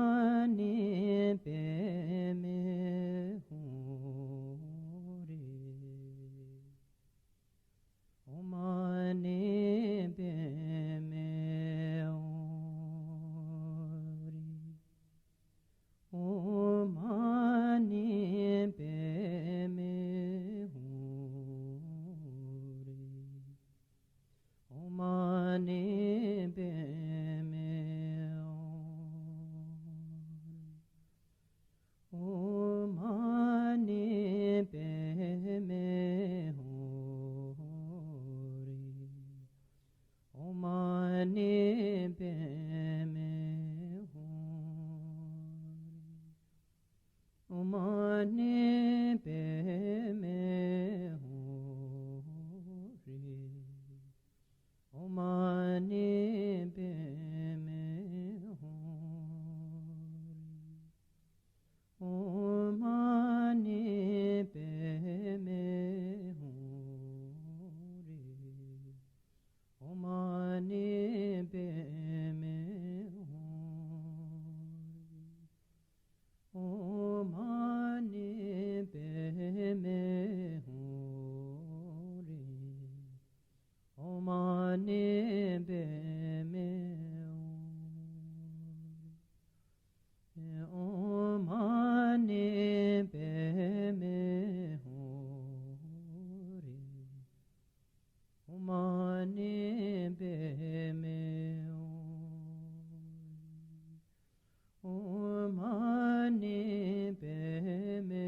Omani Peme Hori Omani Peme Hori Omani Peme Hori Omani Peme Omani Peme Hori Omani Peme Hori Omani Peme Hori Omani Peme Hori Omani Peme Hori Omani Peme Hori Omani Peme Hori Omani Peme Omani Peme Hori Omani Peme Hori Omani Peme Hori Omani Peme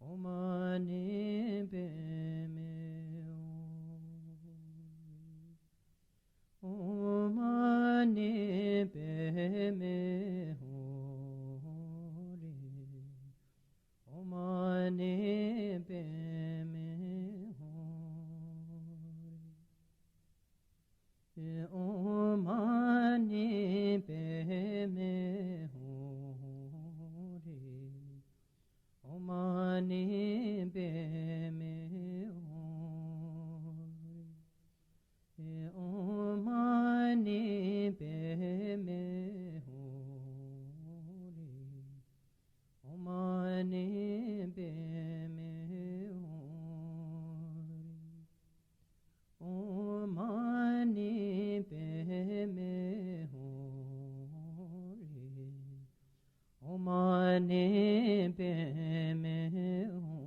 Omani Peme Hori Omani Peme Hori Omani Peme Hori Omani Peme Hori Omani Peme Hori Omani Peme Hori Omani Peme Hori Omani Peme Hori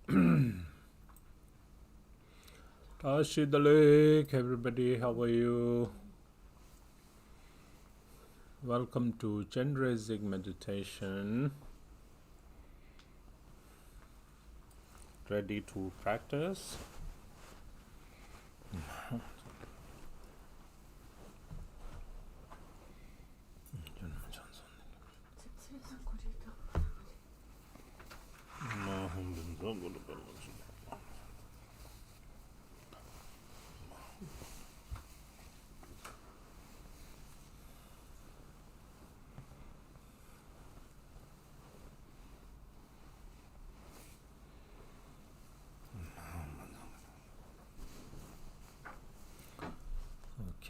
Tashi Delek, everybody, how are you? Welcome to Chenrezik meditation. Ready to practice?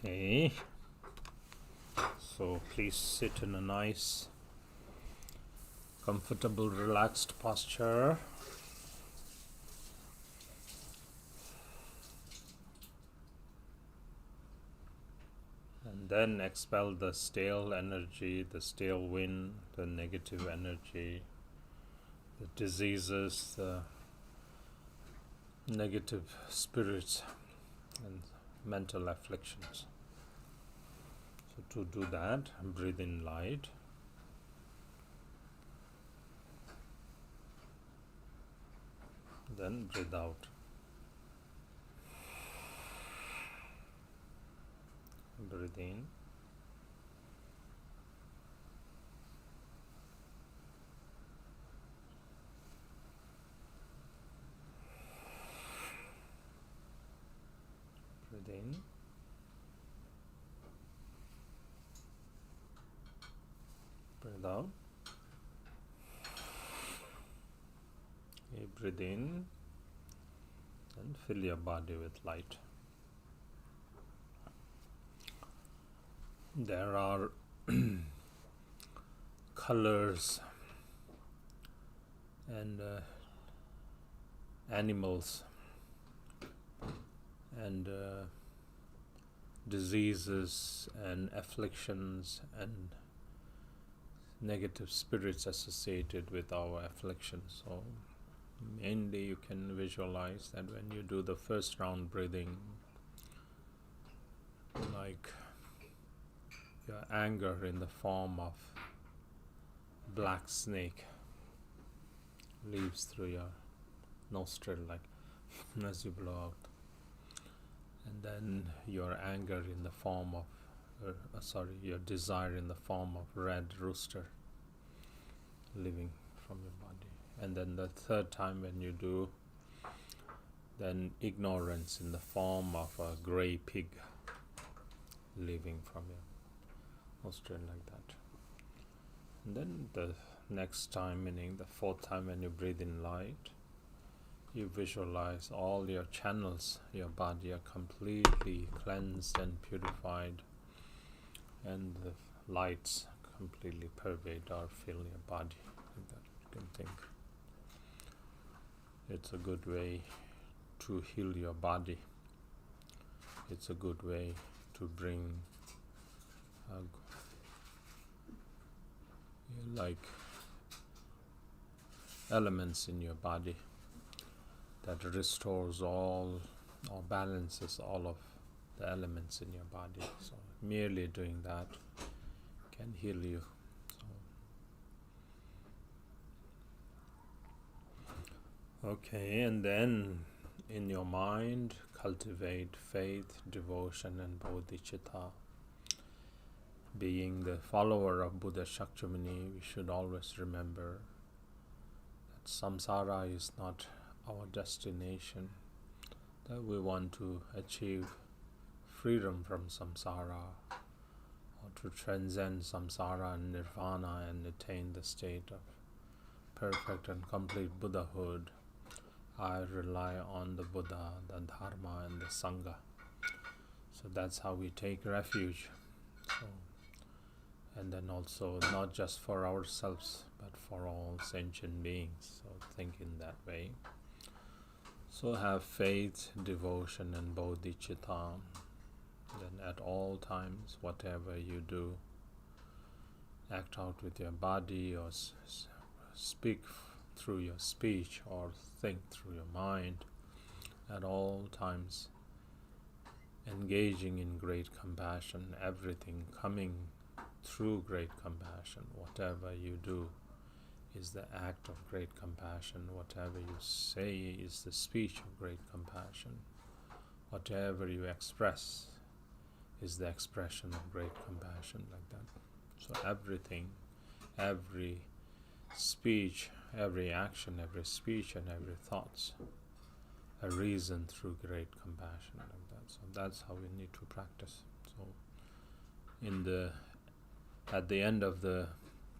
Okay, so please sit in a nice, comfortable, relaxed posture. And then expel the stale energy, the stale wind, the negative energy, the diseases, the negative spirits, and mental afflictions. So to do that, breathe in light. Then breathe out. Breathe in. Breathe in. Breathe out. You breathe in and fill your body with light. There are colors and animals and diseases and afflictions and negative spirits associated with our afflictions. So mainly you can visualize that when you do the first round breathing, like your anger in the form of black snake leaves through your nostril like as you blow out, and then your anger in the form of your desire in the form of red rooster leaving from your body. And then the third time when you do, then ignorance in the form of a gray pig leaving from your nostril like that. And then the next time, meaning the fourth time when you breathe in light, you visualize all your channels, your body are completely cleansed and purified, and the lights completely pervade or fill your body. Like that you can think. It's a good way to heal your body. It's a good way to bring like elements in your body that restores all or balances all of the elements in your body. So merely doing that can heal you. So, okay, and then in your mind cultivate faith, devotion and bodhicitta. Being the follower of Buddha Shakyamuni, we should always remember that samsara is not our destination, that we want to achieve freedom from samsara, or to transcend samsara and nirvana and attain the state of perfect and complete Buddhahood. I rely on the Buddha, the Dharma and the Sangha. So that's how we take refuge. So, and then also not just for ourselves but for all sentient beings. So think in that way. So have faith, devotion and bodhicitta. Then at all times, whatever you act out with your body or speak through your speech or think through your mind, at all times engaging in great compassion, everything coming through great compassion. Whatever you do is the act of great compassion. Whatever you say is the speech of great compassion. Whatever you express is the expression of great compassion, like that. So everything, every speech, every action, every speech and every thoughts, a reason through great compassion, like that. So that's how we need to practice. So at the end of the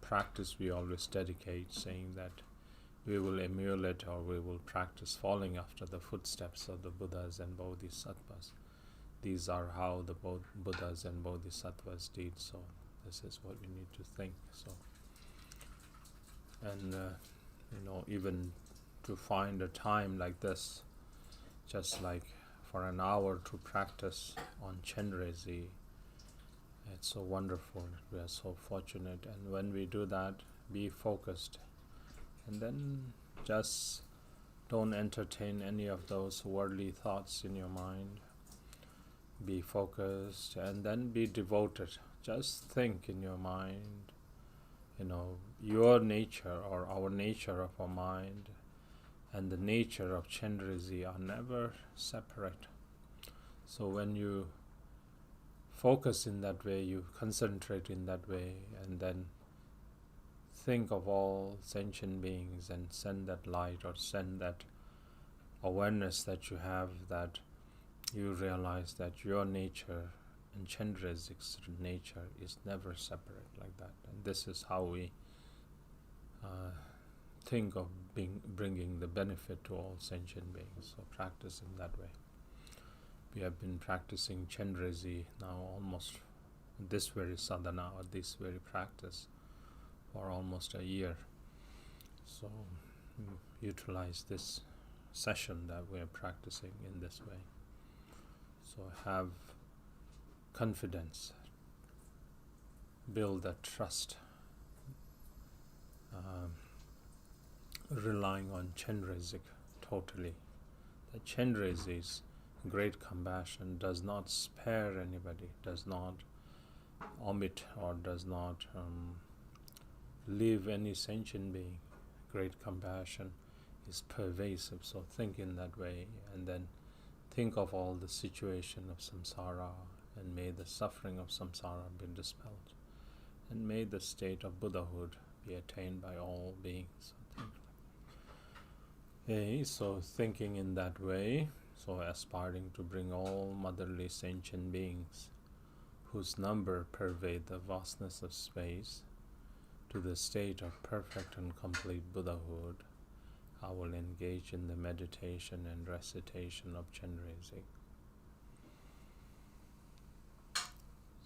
practice, we always dedicate saying that we will emulate or we will practice falling after the footsteps of the Buddhas and Bodhisattvas. These are how the Buddhas and Bodhisattvas did. So this is what we need to think. So, and even to find a time like this, just like for an hour to practice on Chenrezik, it's so wonderful. We are so fortunate. And when we do that, be focused. And then just don't entertain any of those worldly thoughts in your mind. Be focused and then be devoted. Just think in your mind, your nature or our nature of our mind and the nature of Chenrezik are never separate. So when you focus in that way, you concentrate in that way, and then think of all sentient beings and send that light or send that awareness that you have, that you realize that your nature and Chenrezik's nature is never separate, like that. And this is how we think of bringing the benefit to all sentient beings. So practice in that way. We have been practicing Chenrezik now almost this very sadhana or this very practice for almost a year. So utilize this session that we are practicing in this way. So have confidence, build that trust, relying on Chenrezik totally. The Chenrezik's great compassion does not spare anybody, does not omit or does not leave any sentient being. Great compassion is pervasive. So think in that way, and then think of all the situation of samsara, and may the suffering of samsara be dispelled, and may the state of Buddhahood be attained by all beings. So thinking in that way, so aspiring to bring all motherly sentient beings whose number pervade the vastness of space to the state of perfect and complete Buddhahood, I will engage in the meditation and recitation of Chenrezik.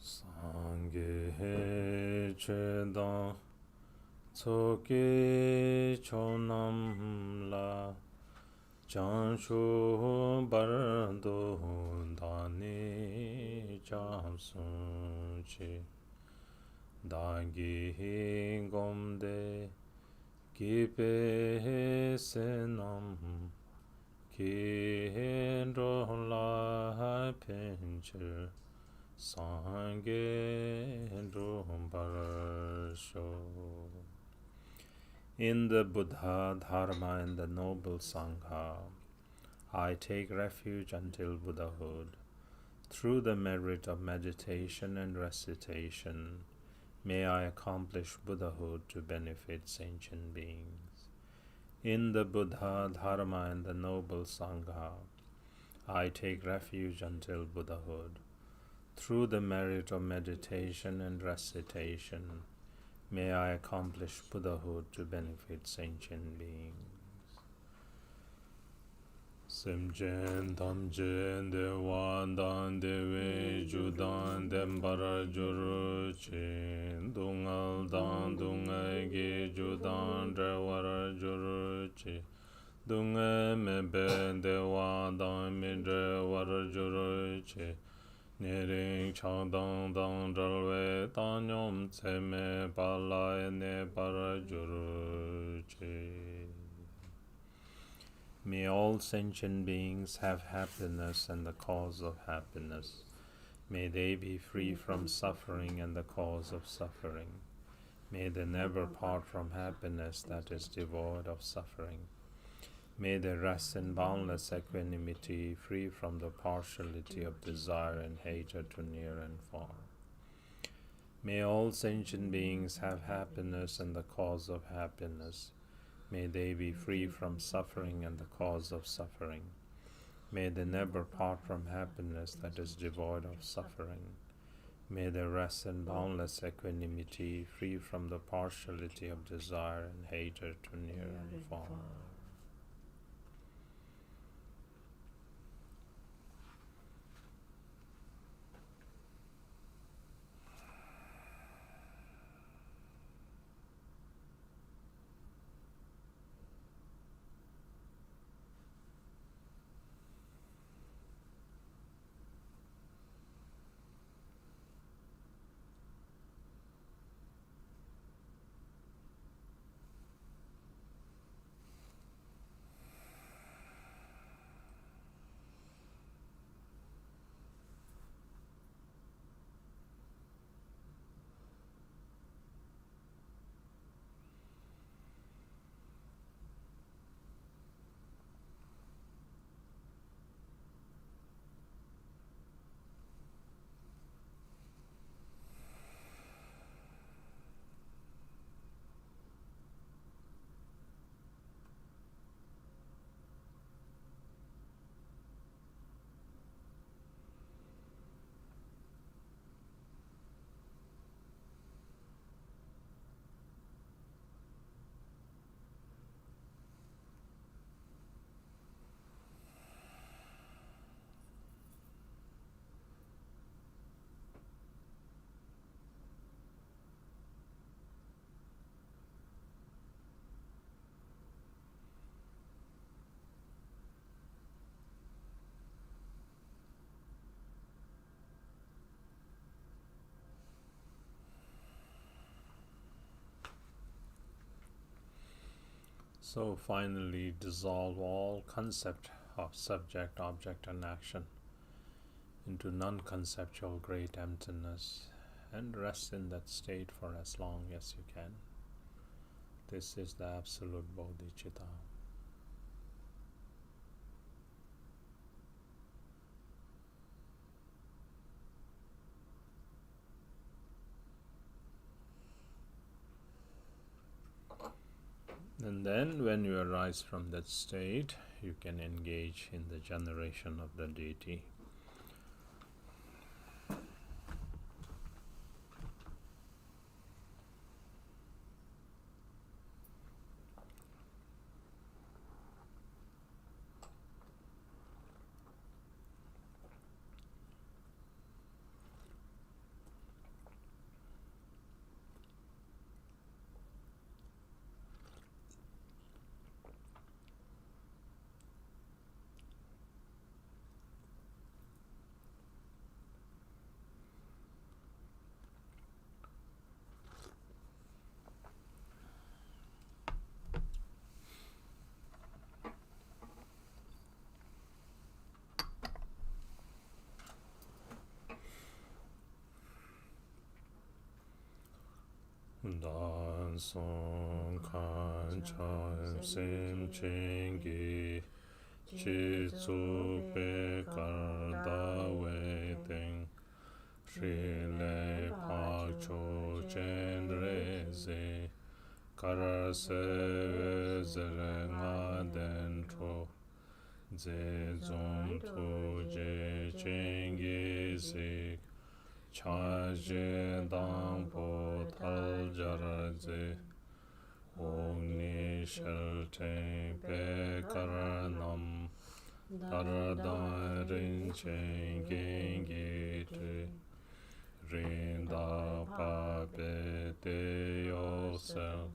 Sangye Chedang Tsoke Chonam La Chanshu Bardo Dani Chamsun Chi Dagi Gomde Kipe Senam Kendo La Pencher Sangye Rumbarsho. In the Buddha, Dharma, and the noble Sangha, I take refuge until Buddhahood. Through the merit of meditation and recitation, may I accomplish Buddhahood to benefit sentient beings. In the Buddha, Dharma, and the noble Sangha, I take refuge until Buddhahood. Through the merit of meditation and recitation, may I accomplish Buddhahood to benefit sentient beings. Simchen tamchen dewan dan dewe judan dembara juru chin dungal dan dungai ge judan drewara juru chi dungai mebe dewan dan mi drewara juru chi Nering chang dang dang zhalwe dang nyom tse me balay ne bara juru che. May all sentient beings have happiness and the cause of happiness. May they be free from suffering and the cause of suffering. May they never part from happiness that is devoid of suffering. May they rest in boundless equanimity, free from the partiality of desire and hatred to near and far. May all sentient beings have happiness and the cause of happiness. May they be free from suffering and the cause of suffering. May they never part from happiness that is devoid of suffering. May they rest in boundless equanimity, free from the partiality of desire and hatred to near and far. So finally, dissolve all concept of subject, object, and action into non-conceptual great emptiness and rest in that state for as long as you can. This is the absolute bodhicitta. And then when you arise from that state, you can engage in the generation of the deity. Dan song kan chan sim chingi chi tsu pe kar da we ting shri le pa cho Chenrezik kar se zere nga den tro ze zon tu je chingi zik cha je dang po tal jar ze ong ni shel ten pe kar nam tar da rin chen gen ge tu rin da pa pe te yo sel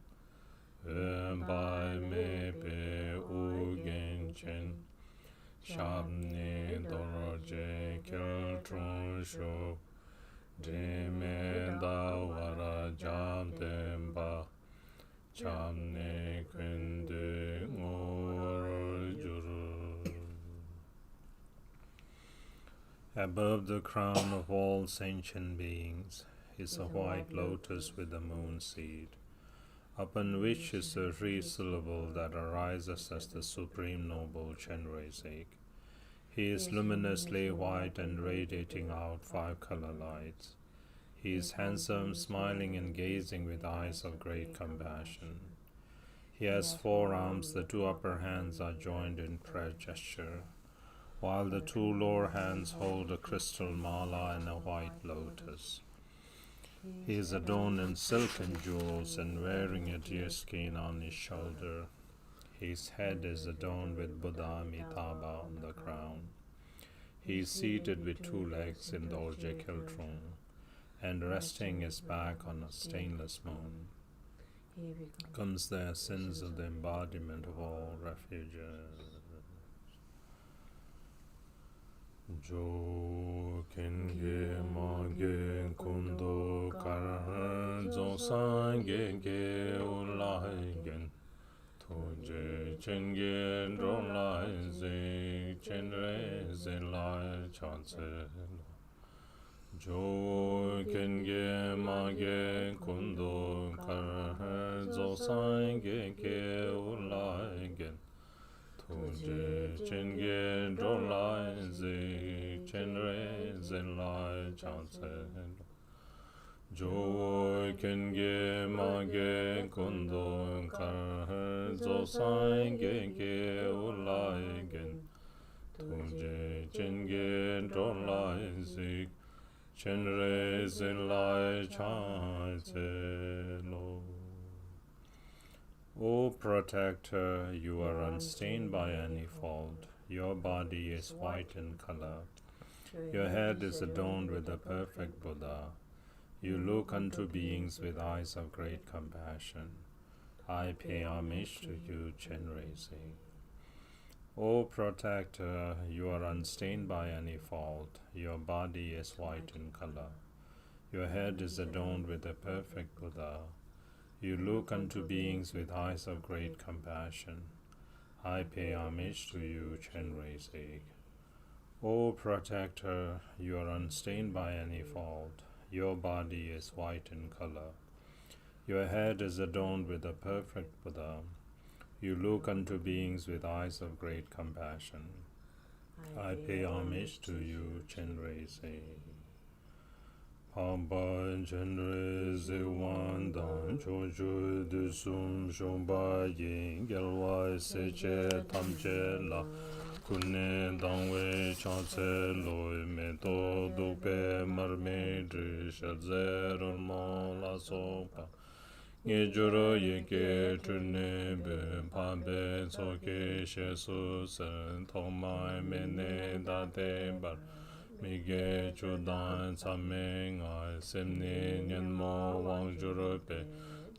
bai me pe u gen chen Shabni Doroje Kiltron Sho Dime Dawara Jam Demba Chamne Kundu Ngor Juru. Above the crown of all sentient beings is a white lotus with a moon seed, upon which is the three syllable that arises as the supreme noble Chenrezik. He is luminously white and radiating out 5 color lights. He is handsome, smiling and gazing with eyes of great compassion. He has 4 arms, the 2 upper hands are joined in prayer gesture, while the 2 lower hands hold a crystal mala and a white lotus. He is adorned in silk and jewels and wearing a deerskin on his shoulder. His head is adorned with Buddha Amitabha on the crown. He is seated with 2 legs in the Orje Kiltron and resting his back on a stainless moon. Comes the essence of the embodiment of all refuges. Jo kenge mage kundo kar zo sange ge ulai gen toje chenge rolai ze chenrezik lai chanse. Jo kenge mage kundo kar zo sange ge ulai gen Toje chenge drolai zi chenrezik lai chanse. Jo kenge mage kundo kar zo sange ge ulai gen Toje chenge drolai zi chenrezik lai chanse lo. O Protector, you are unstained by any fault. Your body is white in color. Your head is adorned with the perfect Buddha. You look unto beings with eyes of great compassion. I pay homage to you, Chenrezik. O Protector, you are unstained by any fault. Your body is white in color. Your head is adorned with the perfect Buddha. You look unto beings with eyes of great compassion. I pay homage to you, Chenrezik. O Protector, you are unstained by any fault. Your body is white in color. Your head is adorned with the perfect Buddha. You look unto beings with eyes of great compassion. I pay homage to you, Chenrezik. Pamba Chenrezik Wandan Chochu Du Sum Shomba Yin Gelwa Seche Tamche La Kune Dangwe Chanse Loi Meto Dukpe Marme Dri Shadze Rulmo La Sopa Nye Juro Yeke Turne Be Pambe Soke Shesu Sen Tomai Mene Date Bar Mige Chudan Sameng Ai Simni Nyenmo Wang Jurupe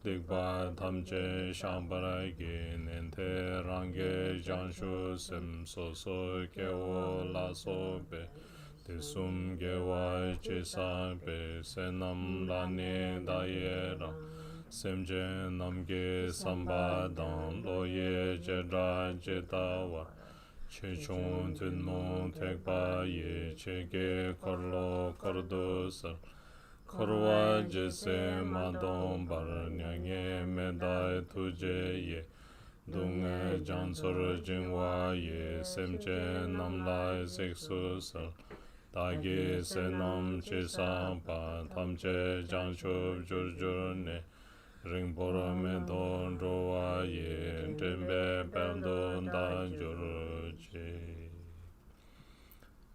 Dikpa Tamche Shambaragi Nente Range Janshu Sim Soso Kewo La Sobe Tisum Gewa Chisabe Senam Lani Dayera Simje Namge Sambadam Loye Jedra Jetawa Chechon Tinmon Tekpa Ye Chege Korlo Kordosar Korwa Jese Madon Bar Nyange Medai Tuje Ye Dunga Jansor Jingwa Ye Semche Namlai Seksusar Dagi Senam Chisampa Tamche Janshub Jurjurne Ringbora Medon Roa Ye Dembe Bandon Danjurje.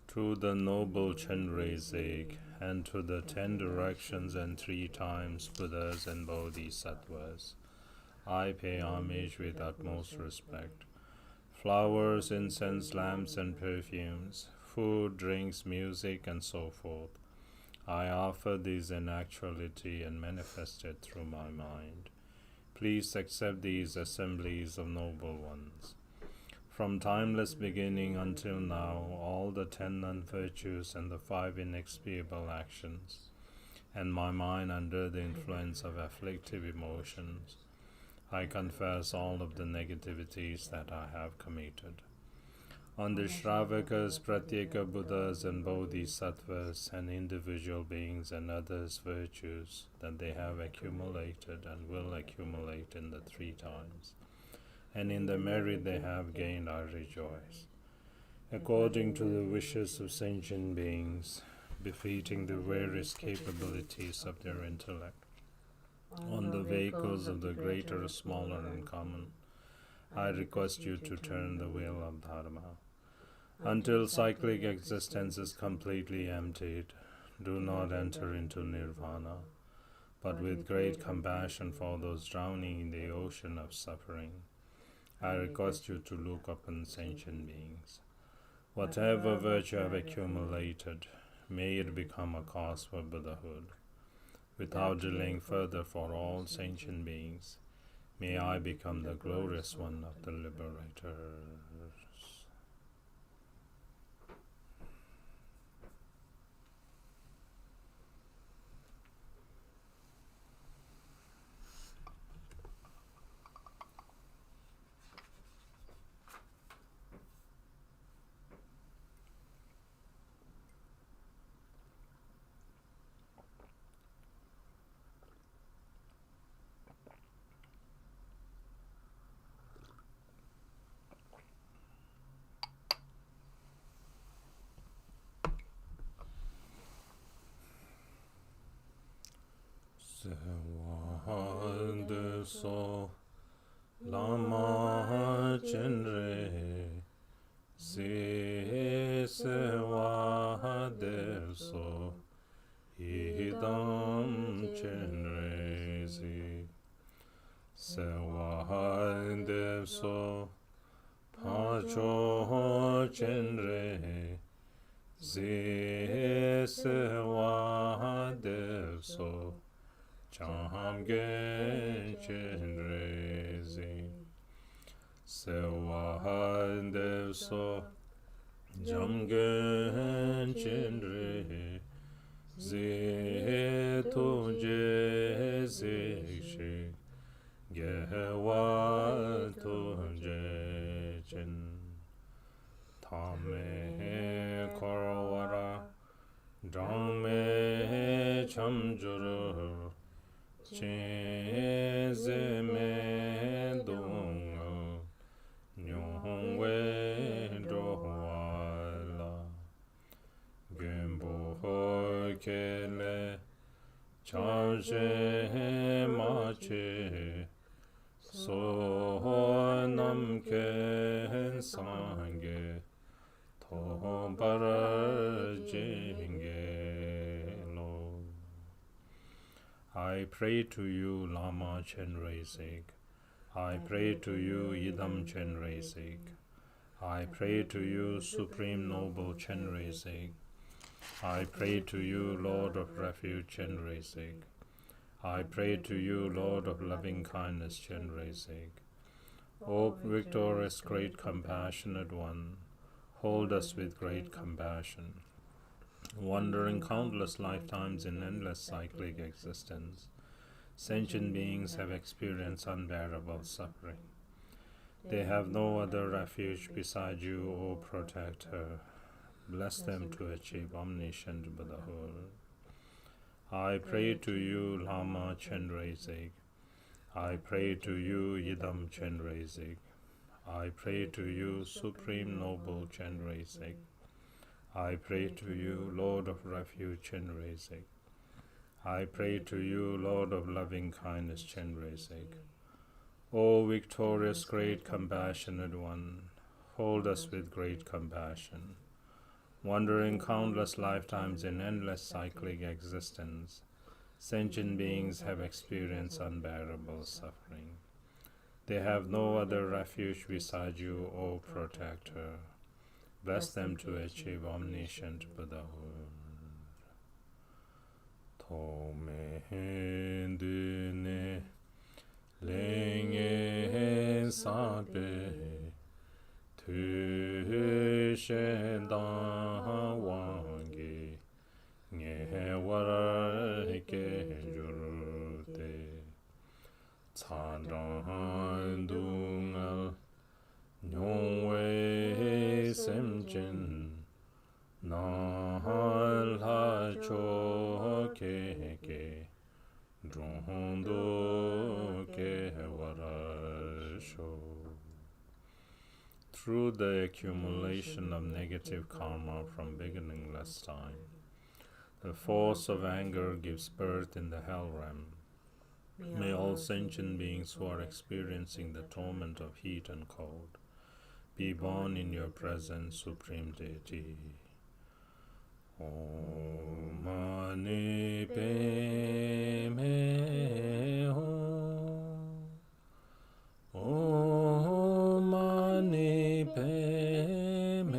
To the noble Chenrezik, and to the 10 directions and 3 times Buddhas and Bodhisattvas, I pay homage with utmost respect. Flowers, incense, lamps, and perfumes, food, drinks, music, and so forth, I offer these in actuality and manifested through my mind. Please accept these assemblies of noble ones. From timeless beginning until now, all the 10 non-virtues and the 5 inexpiable actions, and my mind under the influence of afflictive emotions, I confess all of the negativities that I have committed. On the Shravakas, Pratyeka Buddhas and Bodhisattvas and individual beings and others' virtues that they have accumulated and will accumulate in the 3 times, and in the merit they have gained I rejoice. According to the wishes of sentient beings, befitting the various capabilities of their intellect, on the vehicles of the greater, smaller, and common, I request you to turn the wheel of Dharma. Until cyclic existence is completely emptied, do not enter into nirvana, but with great compassion for those drowning in the ocean of suffering, I request you to look upon sentient beings. Whatever virtue I have accumulated, may it become a cause for Buddhahood. Without delaying further for all sentient beings, may I become the glorious one of the liberators. Sewade so lama chenre si sewade so idam chenrezi sewade so pacho chenre si sewade so Chamge Chenrezi Sewahande so Jamge Chenre Zeto Jezekshi Gewa Tunje Chen Tame Korwara Drangme Chamjuru Chenzeme Dongo Nyongwe Dohwala Gembo Kele Charge Mache So Namken Sange Tombara Jenge I pray to you, Lama Chenrezik. I pray to you, Idam Chenrezik. I pray to you, Supreme Noble Chenrezik. I pray to you, Lord of Refuge Chenrezik. I pray to you, Lord of Loving Kindness Chenrezik. O victorious, great, compassionate one, hold us with great compassion. Wandering countless lifetimes in endless cyclic existence, sentient beings have experienced unbearable suffering. They have no other refuge beside you, O Protector. Bless them to achieve omniscient Buddhahood. I pray to you, Lama Chenrezik. I pray to you, Yidam Chenrezik. I pray to you, Supreme Noble Chenrezik. I pray to you, Lord of Refuge Chenrezik. I pray to you, Lord of Loving Kindness Chenrezik. O victorious, great, compassionate one, hold us with great compassion. Wandering countless lifetimes in endless cyclic existence, sentient beings have experienced unbearable suffering. They have no other refuge beside you, O Protector. Bless them to achieve omniscient Buddhahood. Tome Lenge Sabe tu she da wangi nge war ke jurute Tsadang dungal nyongwe semjin nahal ha cho ke drondo ke warasho. Through the accumulation of negative karma from beginningless time, the force of anger gives birth in the hell realm. May all sentient beings who are experiencing the torment of heat and cold be born in your presence, Supreme Deity. Om Mani Padme Hum. Om Mani Padme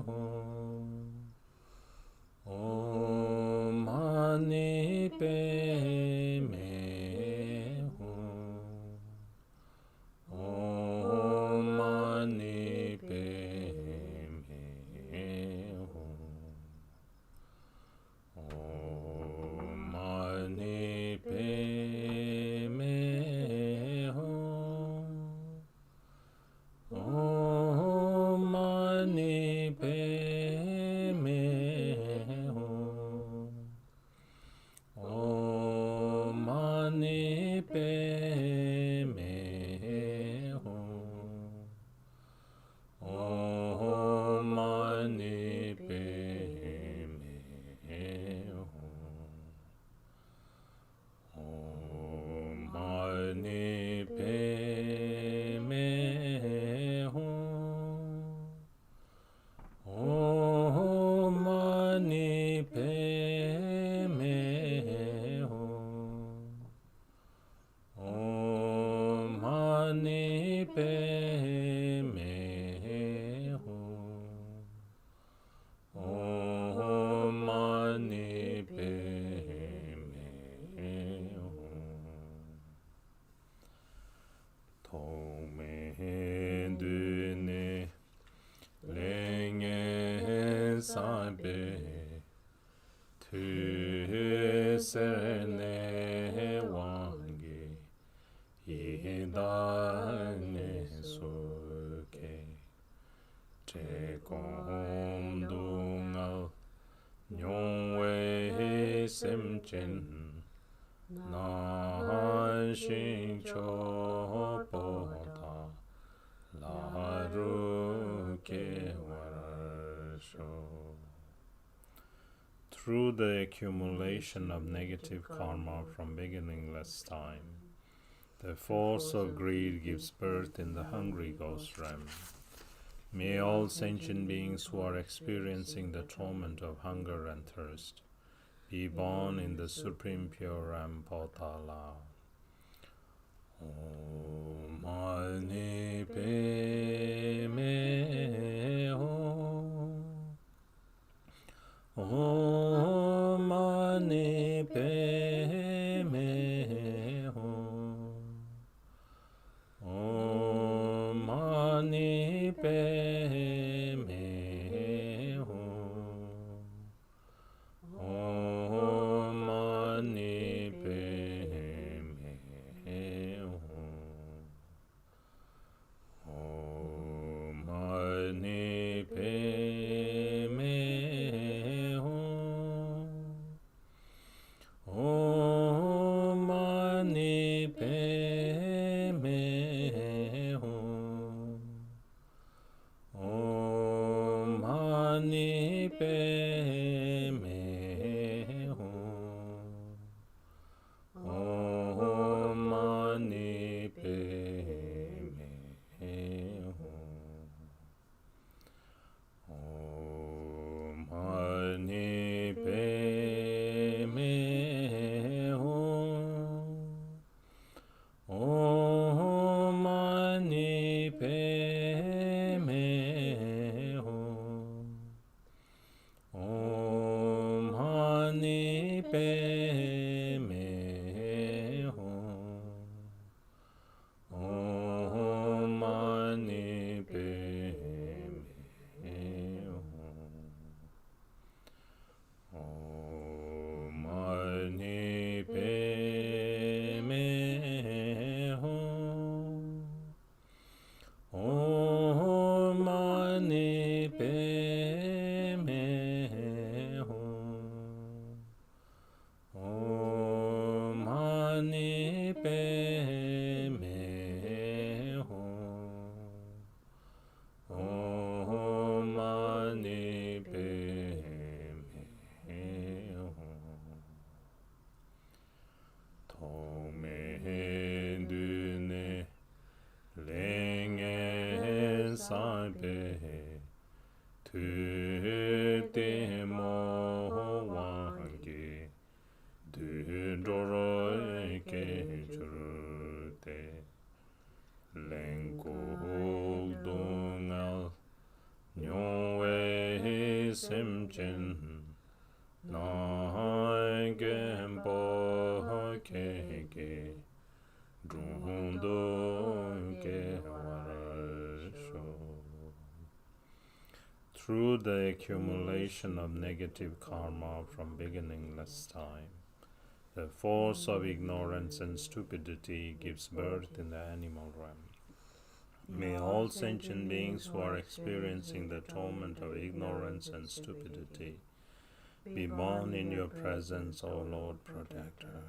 Hum. Om Mani Padme Hum. Om Mani Padme Hum. Om Mani Padme Hum. Om Mani Padme Hum. Om Mani Padme Hum. Om Mani Padme Hum. Om Mani Padme Hum. Om Mani Padme Hum. Om Mani Padme Hum. Om Mani Padme Hum. Tome dune lenge sabe tu serne wangi yedane suke te kom dungal nyongwe semchen na shin cho pota la ru ke warasho. Through the accumulation of negative karma from beginningless time, the force of greed gives birth in the hungry ghost realm. May all sentient beings who are experiencing the torment of hunger and thirst be born in the supreme pure realm Potala. Om Mani Padme Hum. Om Mani Padme Hum. Om Mani Padme Hum. Om Mani Padme Hum. Om Mani Padme Hum. Om Mani Padme Hum. Om Mani Padme Hum. Om Mani Padme Hum. Om Mani Padme Hum. Om Mani Padme Hum. Om be tu te mo wangi tu doro ke churute lenko dongal nyongwe semchen na Khenpo keke through the accumulation of negative karma from beginningless time, the force of ignorance and stupidity gives birth in the animal realm. May all sentient beings who are experiencing the torment of ignorance and stupidity be born in your presence, O Lord Protector.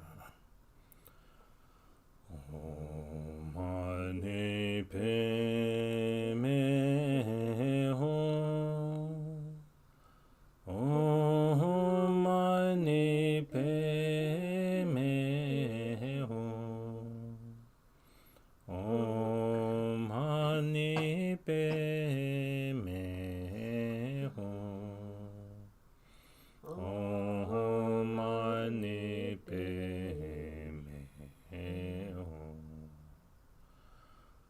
Om Mani Padme Hum. Om Mani Padme Hum. Om Mani Padme Hum. Om Mani Padme Hum.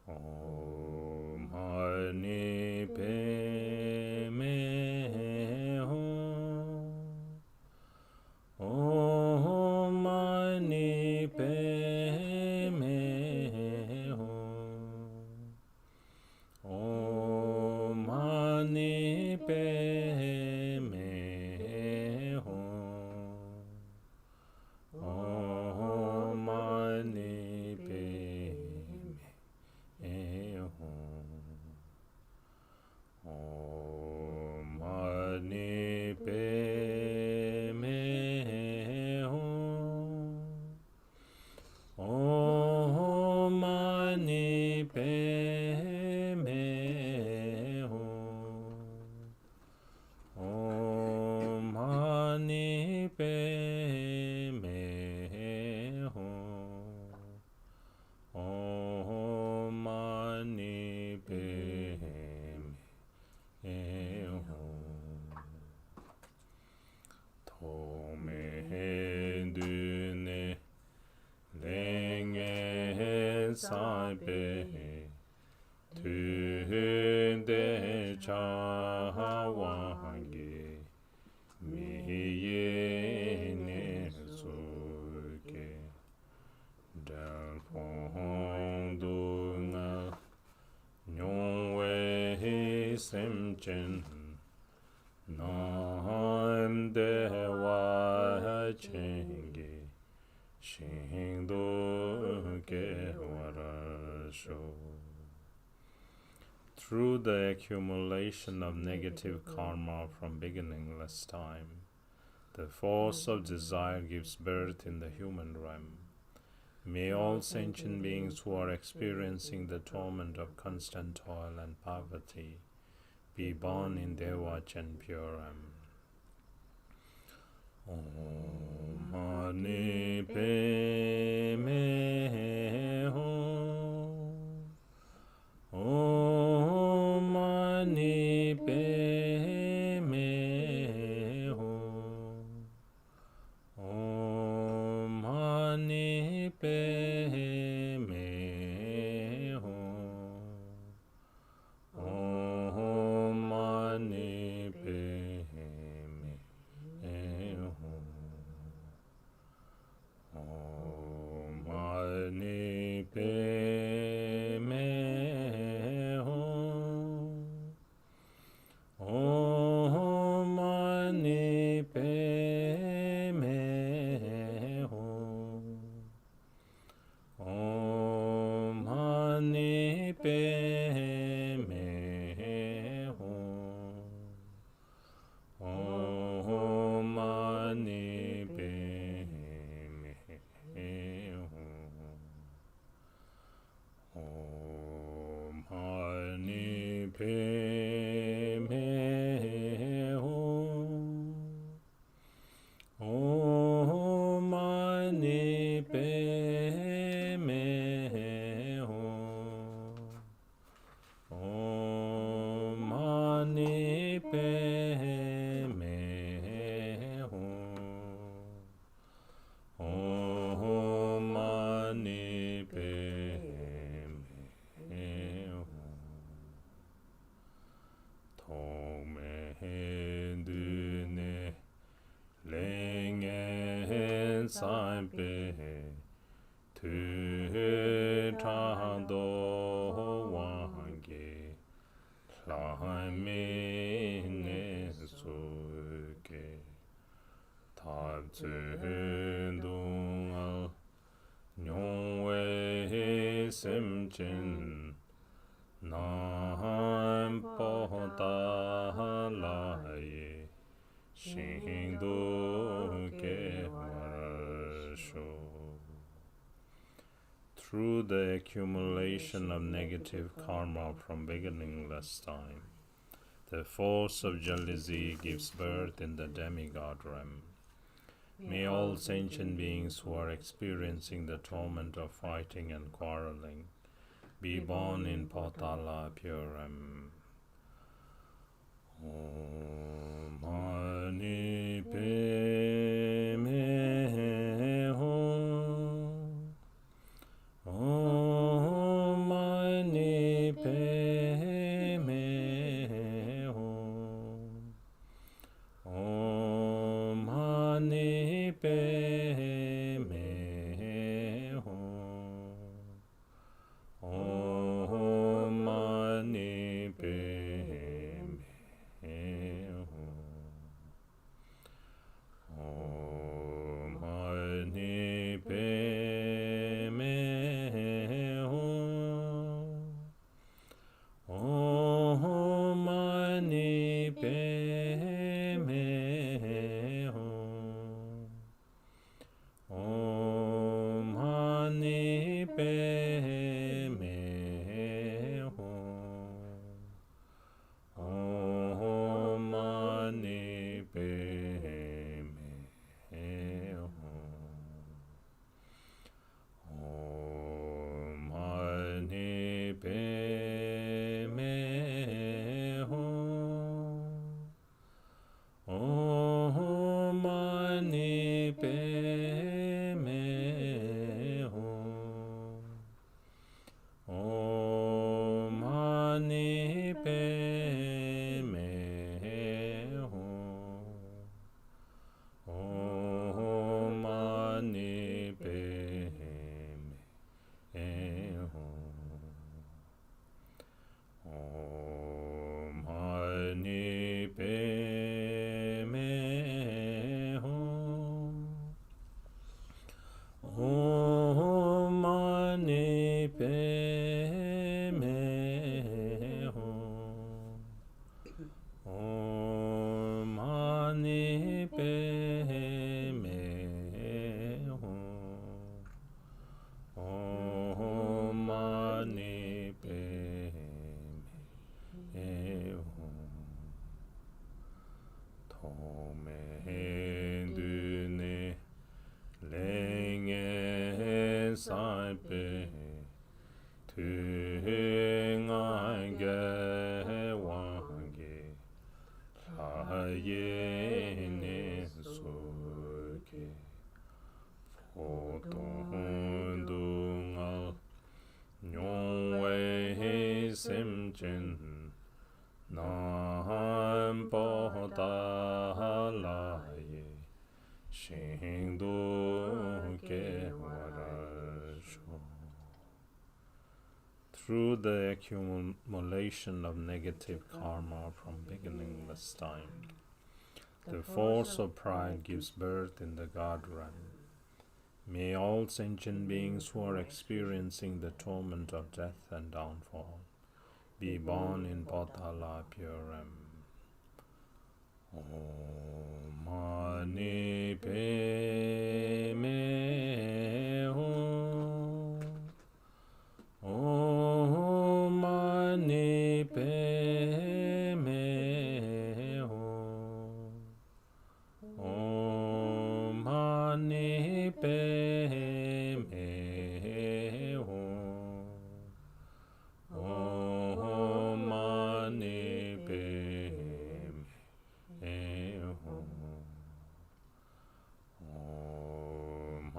Om Mani Padme Hum. Om Mani Padme Hum. Om Mani Padme Hum. Om Mani Padme Hum. Om Mani Padme Hum. Om Mani Padme Hum. Om Mani Padme Hum. Om Mani Padme Hum. Tome dune lenge sabe tu de chawangi mi ye ne suke dal pong na nyongwe semchen nam de wa chengi shingdo ke warasho. Through the accumulation of negative karma from beginningless time, the force of desire gives birth in the human realm. May all sentient beings who are experiencing the torment of constant toil and poverty be born in Devach and Puram. Om Mani Padme Hum. Om Mani Padme Hum. Om Mani Padme Hum. Om Mani Padme Hum. Om Tome dune lenge saipe tu tando wange Laimine suke tabzundungal nyongwe simchin nam pohalaye shingduke warasho. Through the accumulation of negative karma from beginningless time, the force of jealousy gives birth in the demigod realm. May all sentient beings who are experiencing the torment of fighting and quarreling be born in Patala pure realm. Om Mani Padme Hum. Om Mani Padme Hum. Om Mani Padme Hum. Om Mani Padme Hum. Om Mani Padme Hum. Om Mani Padme Hum. Om Mani Padme Hum. Om Mani Padme Hum. Om Mani Padme Hum. Om Mani Padme Hum. Om Mani Padme Hum. Om Mani Padme Hum. Om Mani Padme Hum. Om Mani Padme Hum. Om Mani Padme Hum. Om Mani Padme Hum. Tome dune lenge saipe tu ngange wange layene suke potondungal nyongwe simchin nam pohalaye shingduke warasho. Through the accumulation of negative karma from beginningless time, the force of pride gives birth in the God realm. May all sentient beings who are experiencing the torment of death and downfall be born in Patala pure realm. Om Mani Padme Hum. Om Mani Padme Hum. Om Mani Padme Hum. Om Mani Padme Hum. Om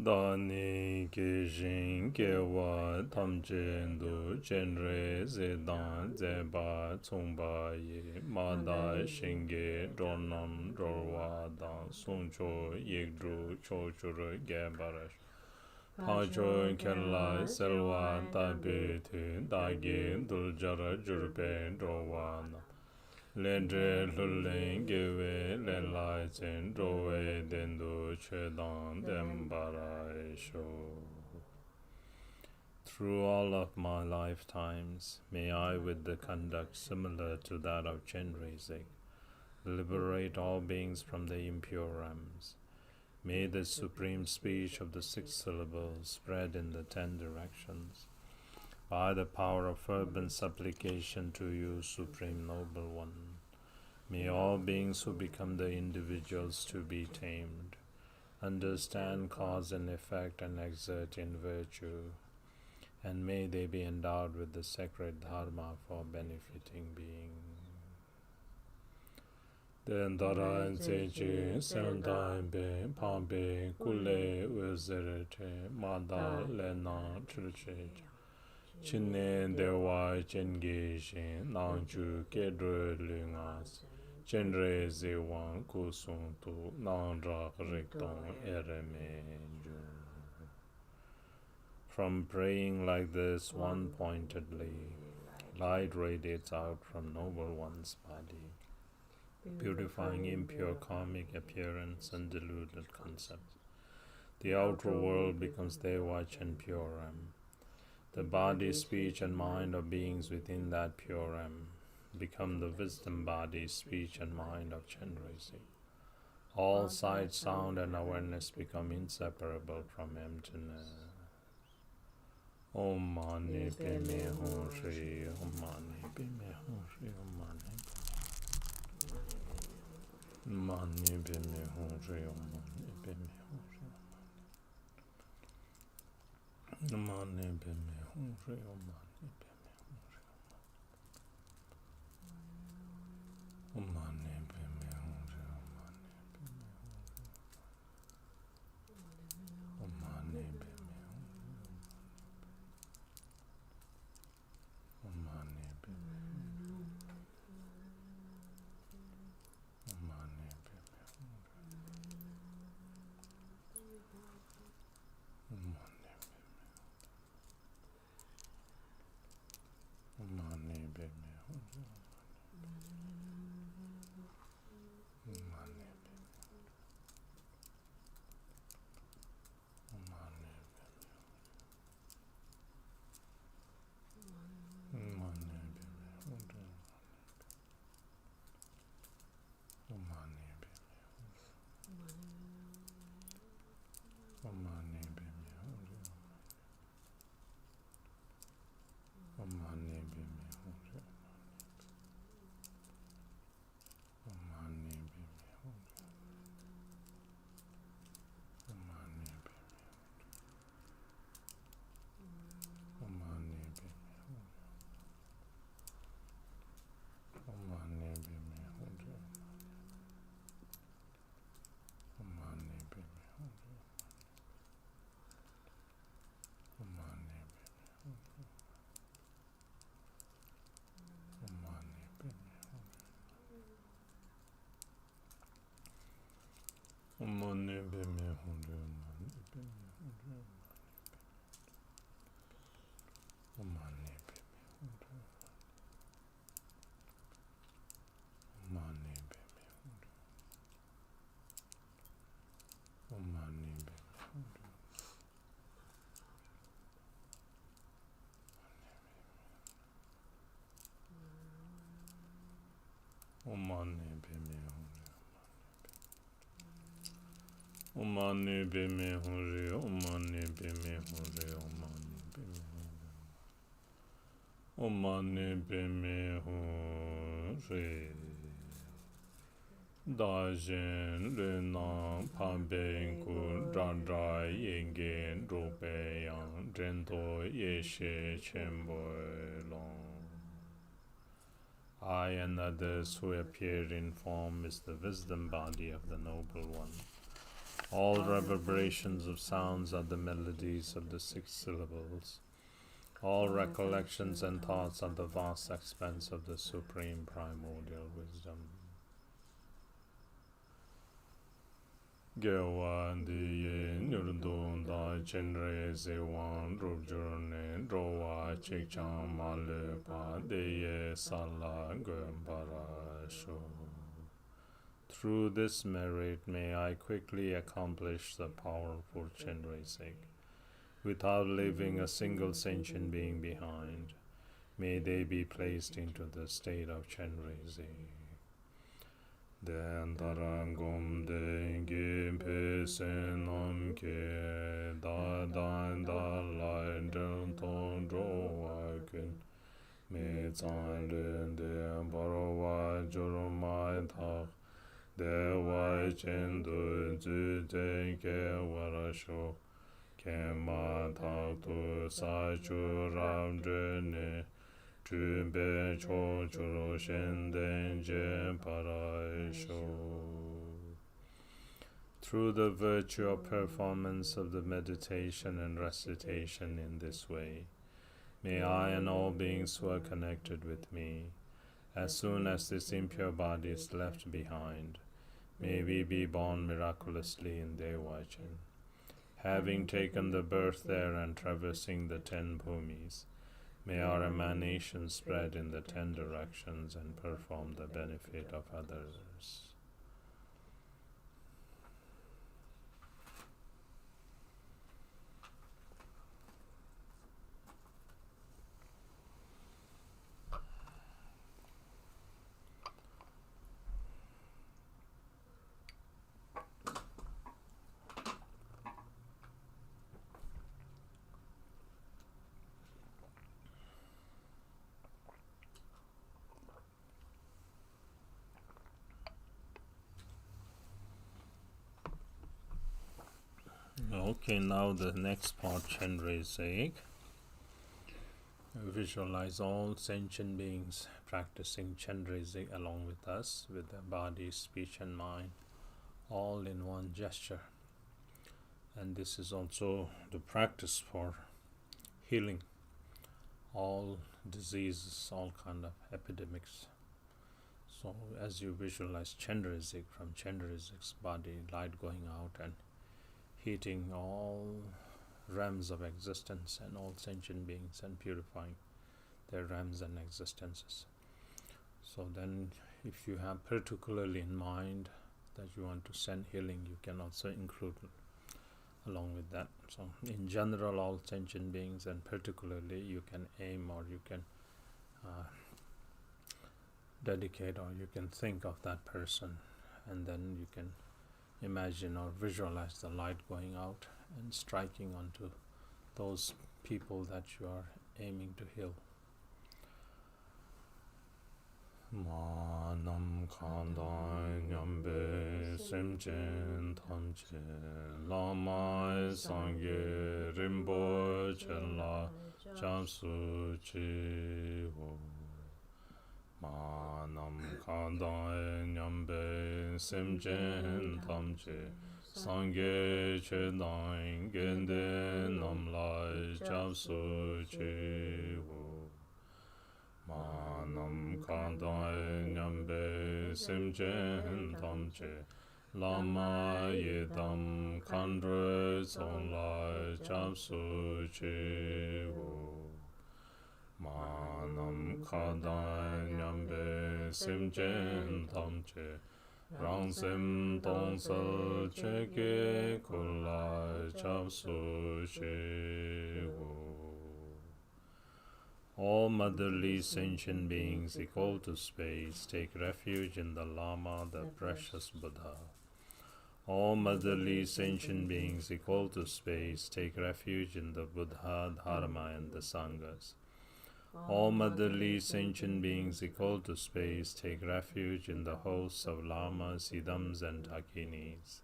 Dani Kishin Kewa Tamchendu Chenre Zedan Zeba Tsumba Ye Mada Shinge Dornam Dorwa Dan Suncho Yigdru Chochuru Gebarash Pacho Kerla Selwa Tabi Tu Dagi Duljara Jurbe Dorwana Lendre Luling Give Lelai Chen Roe Dendu Chedan Dembarai Sho. Through all of my lifetimes, may I, with the conduct similar to that of Chenrezik, liberate all beings from the impure realms. May the supreme speech of the 6 syllables spread in the 10 directions. By the power of fervent supplication to you, Supreme Noble One, may all beings who become the individuals to be tamed, understand cause and effect and exert in virtue, and may they be endowed with the sacred dharma for benefiting being. Dendara Zeji Sendai Be Pambe Kule Uzerete Mada Lena Churche Chinne Dewa Chenge Shin Nangju Kedre Lungas Chenre Zewan Kusung Tu Nandra Rikton Eremenju. From praying like this one pointedly, light radiates out from Noble One's body, purifying impure karmic appearance and deluded concepts. The outer world becomes Devach and Puram. The body, speech, and mind of beings within that Puram become the wisdom body, speech, and mind of Chenrezik. All sight, sound, and awareness become inseparable from emptiness. Om Mani Padme Hum Shri Om Mani Padme Hum Shri Om Mani Mani Padme Hum Shri Om Mani Padme Hum Shri Om Mani Padme Hum Shri Om Mani Padme Hum Shri Om Mani Padme Hum Shri Om Mani Padme Om Mani Padme Hum Mani Padme Hum Shri Om Mani Padme Hum Shri Om Mani Padme Hum Shri Dajen Luna Pambe Ku Dra Yenge Rupe Yang Drento Yeshe Chembo Long. I and others who appear in form is the wisdom body of the Noble One. All reverberations of sounds are the melodies of the 6 syllables. All recollections and thoughts are the vast expanse of the supreme primordial wisdom. Gyewan diye nyurdun da Chenrezik wan rubjurne drowa chikchang malu pa deye sala gumbara sho. Through this merit may I quickly accomplish the powerful Chenrezik, without leaving a single sentient being behind. May they be placed into the state of Chenrezik. Den tarangum dengi Sonam ke da dan da lai den ton drowa kun me zan den de barawa jurumai tak de wai chen du zu den ke warasho ke ma tak tu sa chu ram ne Trumbe cho churo shen den je paraisho. Through the virtue of performance of the meditation and recitation in this way, may I and all beings who are connected with me, as soon as this impure body is left behind, may we be born miraculously in Devachan. Having taken the birth there and traversing the 10 bhumis, may our emanations spread in the 10 directions and perform the benefit of others. Okay, now the next part, Chenrezik. Visualize all sentient beings practicing Chenrezik along with us, with their body, speech and mind, all in one gesture. And this is also the practice for healing all diseases, all kind of epidemics. So as you visualize Chenrezik, from Chenrezik's body, light going out and heating all realms of existence and all sentient beings and purifying their realms and existences. So then if you have particularly in mind that you want to send healing, you can also include along with that. So in general, all sentient beings, and particularly you can aim or you can dedicate or you can think of that person, and then you can imagine or visualize the light going out and striking onto those people that you are aiming to heal. Manam khandai nyambe semchen tamche lama sangye rimbo chela chamsu chi wo. Manam khandai nyambe semchen tamche sangye chedang gende namlai chamsu chi wo. Manam khandai nyambe semchen tamche lama yedam khandre sonlai chamsu chi wo. Manam khandai nyambe semchen tamche rangsem tongsal cheke kulai chamsu chi wo. All motherly sentient beings equal to space take refuge in the Lama, the precious Buddha. All motherly sentient beings equal to space take refuge in the Buddha, Dharma and the Sanghas. All motherly sentient beings equal to space take refuge in the hosts of Lamas, Siddhams and Dakinis.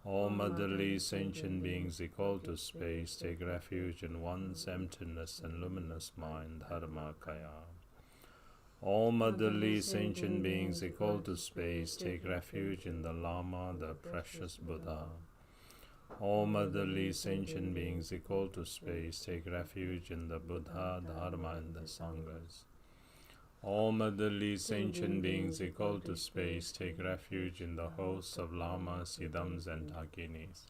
All motherly sentient beings equal to space take refuge in one's emptiness and luminous mind, Dharmakaya. All motherly sentient beings equal to space take refuge in the Lama, the precious Buddha. All motherly sentient beings equal to space take refuge in the Buddha, Dharma, and the Sanghas. All motherly sentient beings equal to space take refuge in the hosts of Lamas, Siddhams, and Dakinis.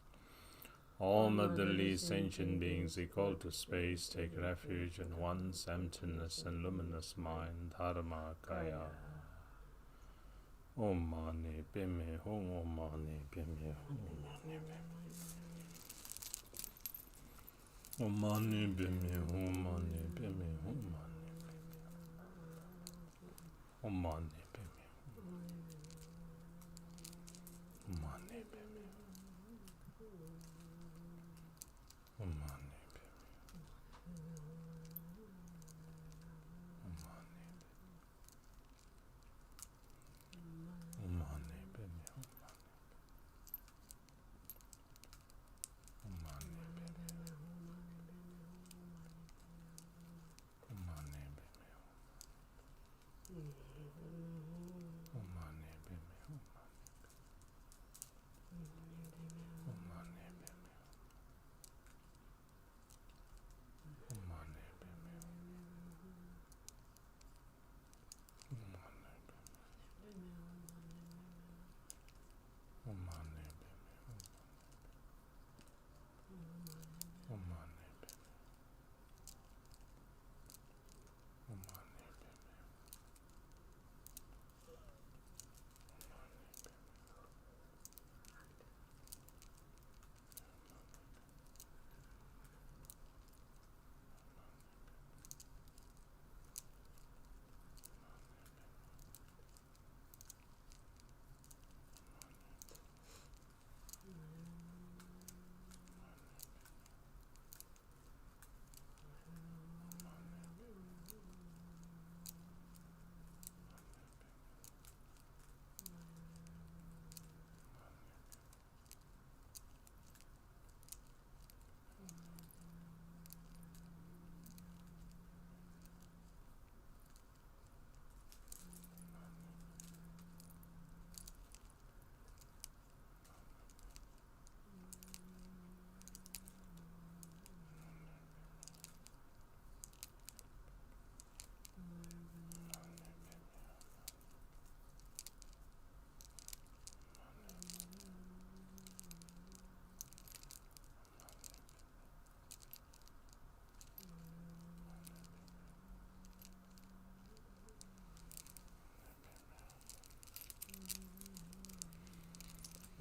All motherly sentient beings equal to space take refuge in one's emptiness and luminous mind, Dharma, Kaya. Om Mani Padme Hum, Om Mani Padme Hum, Om Mani Padme Hum, Om Mani Padme Hum, Om Mani Padme Hum, Om Mani Padme Om Mani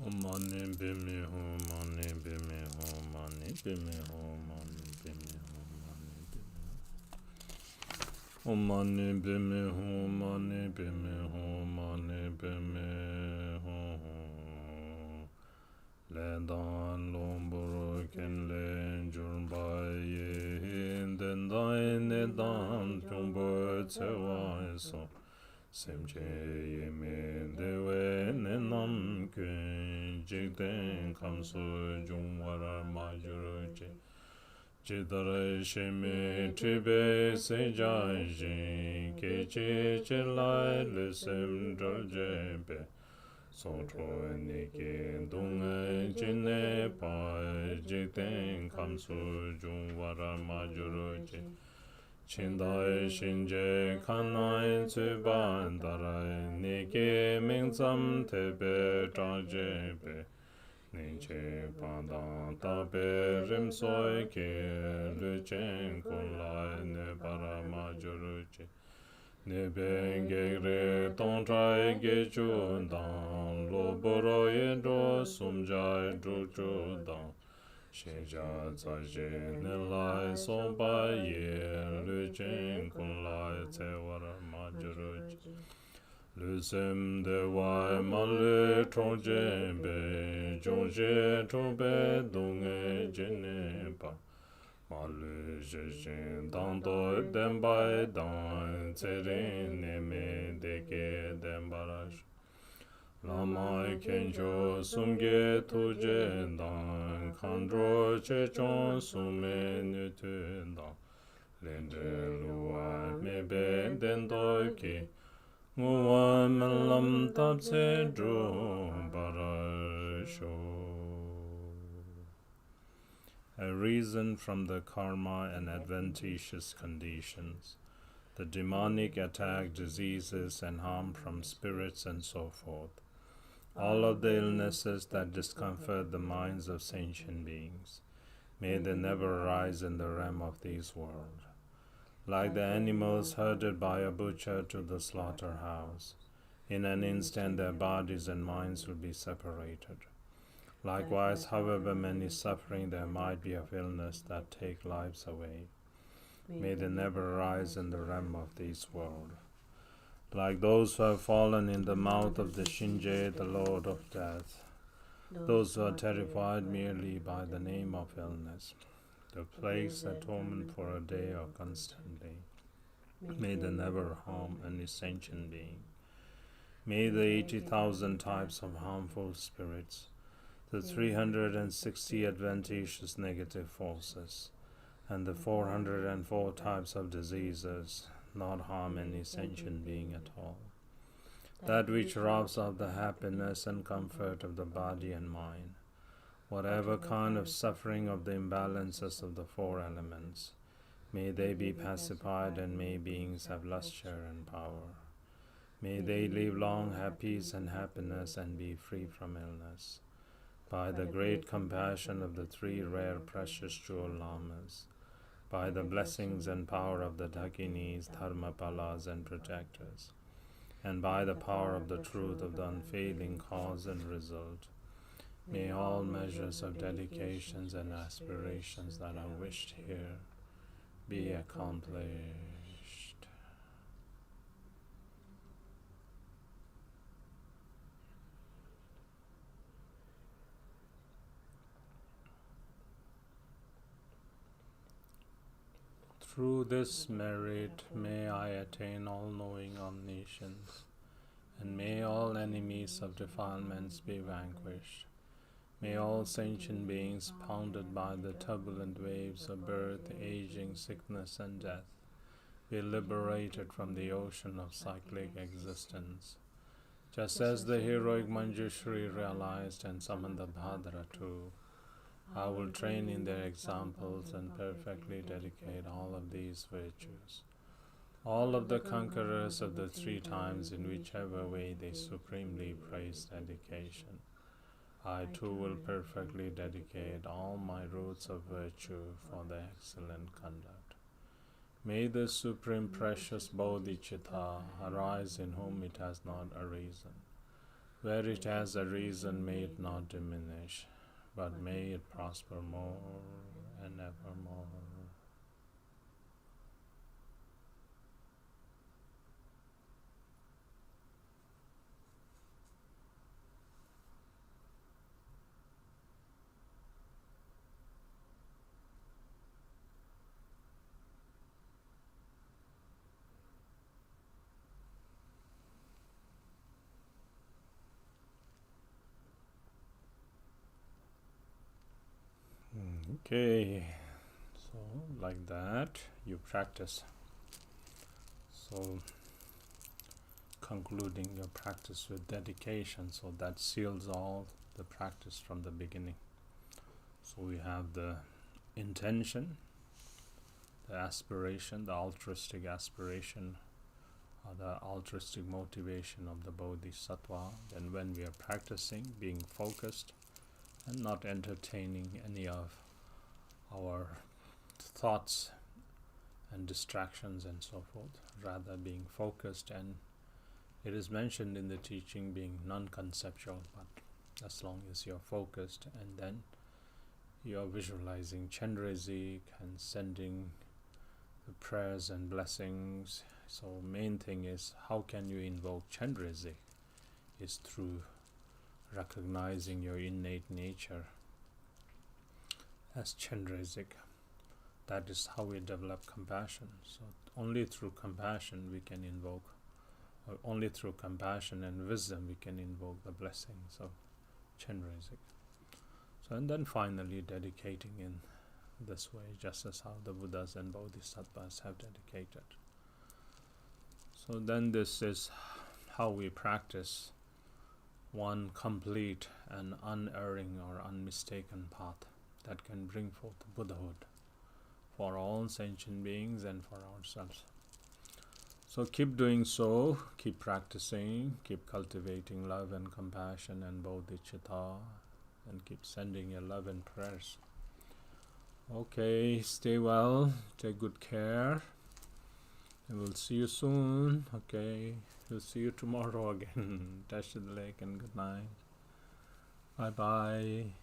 Om Mani Padme Hum, Mani Padme Hum, Mani Padme Hum, Mani Padme Hum, Mani Padme Hum. Om Mani Padme Hum, Mani Padme Hum, Mani Padme Hum. Le Dan Lomboro Ken Le Jurba Ye Den Dai Ne Dan Jumbo Tsewa So. Semche yeme dewe nenam kuen jikten kamsu jungwara majuruche jidara sheme tribe sejaji keche chelai lesem droljepe sotro neke dunga jine pa jikten kamsu jungwara majuruche Chindai shinje kanai tsuban darai nike mingzam tebe trajebe Niche padang tabe rimsoi ke luchen kunlai ne paramajuruche Nebe gegre tongtrai gechu dang loboro yedro sumjai druchu dang Sheja zaje nelai soba ye luchen kunlai tewara majuruj Lusem de wai malu troje be jonje trobe dunge jene pa Malu jejen dando dembai dan tserin neme deke dembarash Lama kenjo sumge tuje dan kandro che chon sume nutu dan Lende luwa mebe dendoki Nguwa melam tapse dro barasho. A reason from the karma and adventitious conditions, the demonic attack, diseases, and harm from spirits, and so forth. All of the illnesses that discomfort the minds of sentient beings, may they never arise in the realm of these worlds. Like the animals herded by a butcher to the slaughterhouse, in an instant their bodies and minds will be separated. Likewise, however many suffering there might be of illness that take lives away, may they never arise in the realm of these worlds. Like those who have fallen in the mouth of the Shinje, the Lord of Death, those who are terrified merely by the name of illness, the plagues that torment for a day or constantly, may they never harm any sentient being. May the 80,000 types of harmful spirits, the 360 adventitious negative forces, and the 404 types of diseases not harm any sentient being at all. That which robs of the happiness and comfort of the body and mind, whatever kind of suffering of the imbalances of the four elements, may they be pacified, and may beings have lustre and power. May they live long, have peace and happiness, and be free from illness. By the great compassion of the three rare precious jewel lamas, by the blessings and power of the Dakinis, Dharmapalas, and protectors, and by the power of the truth of the unfailing cause and result, may all measures of dedications and aspirations that are wished here be accomplished. Through this merit may I attain all-knowing omniscience, and may all enemies of defilements be vanquished. May all sentient beings, pounded by the turbulent waves of birth, aging, sickness, and death, be liberated from the ocean of cyclic existence. Just as the heroic Manjushri realized and summoned the Bhadra too, I will train in their examples and perfectly dedicate all of these virtues. All of the conquerors of the three times, in whichever way they supremely praise dedication, I too will perfectly dedicate all my roots of virtue for their excellent conduct. May the supreme precious Bodhicitta arise in whom it has not arisen. Where it has arisen, may it not diminish, but may it prosper more and evermore. Okay, so like that you practice. So concluding your practice with dedication, so that seals all the practice from the beginning. So we have the intention, the aspiration, the altruistic aspiration, or the altruistic motivation of the Bodhisattva. Then when we are practicing, being focused and not entertaining any of our thoughts and distractions and so forth, rather being focused. And it is mentioned in the teaching being non-conceptual, but as long as you're focused and then you're visualizing Chenrezik and sending the prayers and blessings. So main thing is, how can you invoke Chenrezik? Is through recognizing your innate nature as Chenrezik. That is how we develop compassion. So only through compassion we can invoke, or only through compassion and wisdom we can invoke the blessings of Chenrezik. So and then finally dedicating in this way, just as how the Buddhas and Bodhisattvas have dedicated. So then this is how we practice one complete and unerring or unmistaken path that can bring forth Buddhahood for all sentient beings and for ourselves. So keep doing so, keep practicing, keep cultivating love and compassion and bodhicitta, and keep sending your love and prayers. Okay, stay well, take good care, and we'll see you soon. Okay, we'll see you tomorrow again. Tashi Delek and good night. Bye bye.